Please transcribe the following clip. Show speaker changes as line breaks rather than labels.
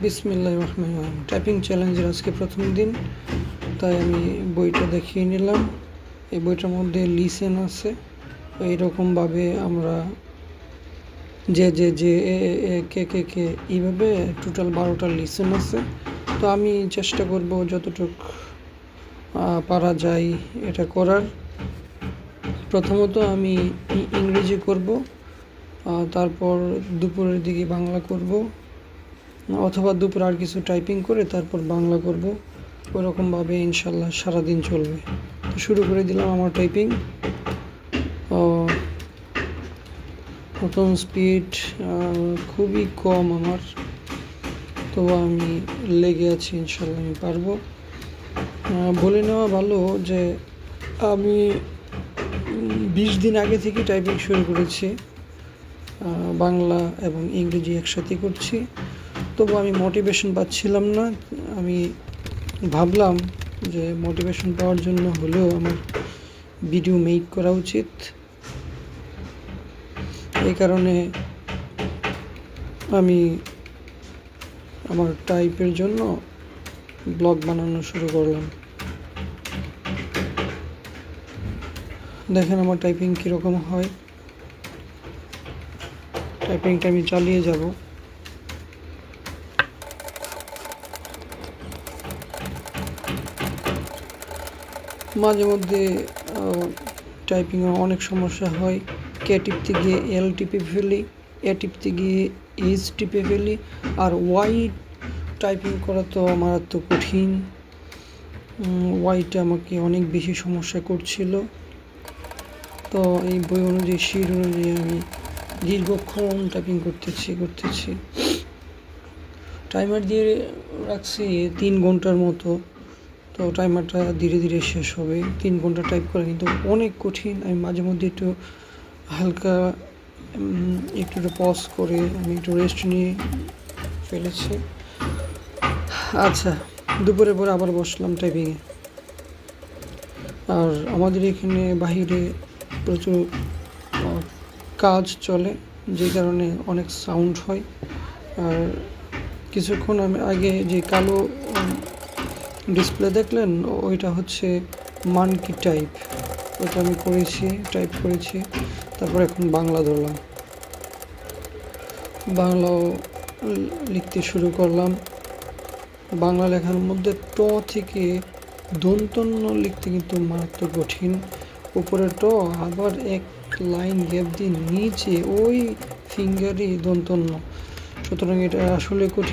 বিসমিল্লাহির রহমানির রহিম। টাইপিং চ্যালেঞ্জের আজকে প্রথম দিন, তাই আমি বইটা দেখিয়ে নিলাম। এই বইটার মধ্যে লিসেন আছে। এইরকমভাবে আমরা যে যে যে এ এ কে কে কে এইভাবে টোটাল 12টা লিসেন আছে। তো আমি চেষ্টা করব যতটুকু পারা যায় এটা করার। প্রথমত আমি ইংরেজি করব, তারপর দুপুরের দিকে বাংলা করব, অথবা দুপুরে আর কিছু টাইপিং করে তারপর বাংলা করব। ওরকমভাবে ইনশাল্লাহ সারাদিন চলবে। তো শুরু করে দিলাম আমার টাইপিং। প্রথম স্পিড খুবই কম আমার, তো আমি লেগে আছি, ইনশাল্লাহ আমি পারবো। বলে নেওয়া ভালো যে আমি 20 দিন আগে থেকে টাইপিং শুরু করেছি, বাংলা এবং ইংরেজি একসাথে করছি। তবু আমি মোটিভেশন পাচ্ছিলাম না। আমি ভাবলাম যে মোটিভেশন পাওয়ার জন্য হলেও আমার ভিডিও মেক করা উচিত। এই কারণে আমি আমার টাইপের জন্য ব্লগ বানানো শুরু করলাম। দেখেন আমার টাইপিং কীরকম হয়। টাইপিংটা আমি চালিয়ে যাব। মাঝে মধ্যে টাইপিংয়ে অনেক সমস্যা হয়। কে টিপতে গিয়ে এল টিপে ফেলি, এ টিপতে গিয়ে এইচ টিপে ফেলি, আর ওয়াই টাইপিং করা তো আমার তো কঠিন। ওয়াইটা আমাকে অনেক বেশি সমস্যা করছিল। তো এই বই অনুযায়ী, শিট অনুযায়ী আমি দীর্ঘক্ষণ টাইপিং করতেছি। টাইমার দিয়ে রাখছি 3 ঘন্টার মতো। তো টাইমারটা ধীরে ধীরে শেষ হবে। 3 ঘন্টা টাইপ করা কিন্তু অনেক কঠিন। আমি মাঝে মধ্যে একটু হালকা একটু পজ করে আমি একটু রেস্ট নিয়ে ফেলেছি। আচ্ছা, দুপুরের পরে আবার বসলাম টাইপিংয়ে। আর আমাদের এখানে বাহিরে প্রচুর কাজ চলে, যে কারণে অনেক সাউন্ড হয়। আর কিছুক্ষণ আমি আগে যে কালো ডিসপ্লে দেখলেন, ওইটা হচ্ছে মানকি টাইপ। ওটা আমি টাইপ করেছি। তারপর এখন বাংলা ধরলাম, বাংলাও লিখতে শুরু করলাম। বাংলা লেখার মধ্যে ট থেকে দন্তন্য লিখতে কিন্তু মারাত্মক কঠিন। উপরে ট, আবার এক লাইন গ্যাপ দিয়ে নিচে ওই ফিঙ্গারই দন্তন্য। সুতরাং এটা আসলে কঠিন।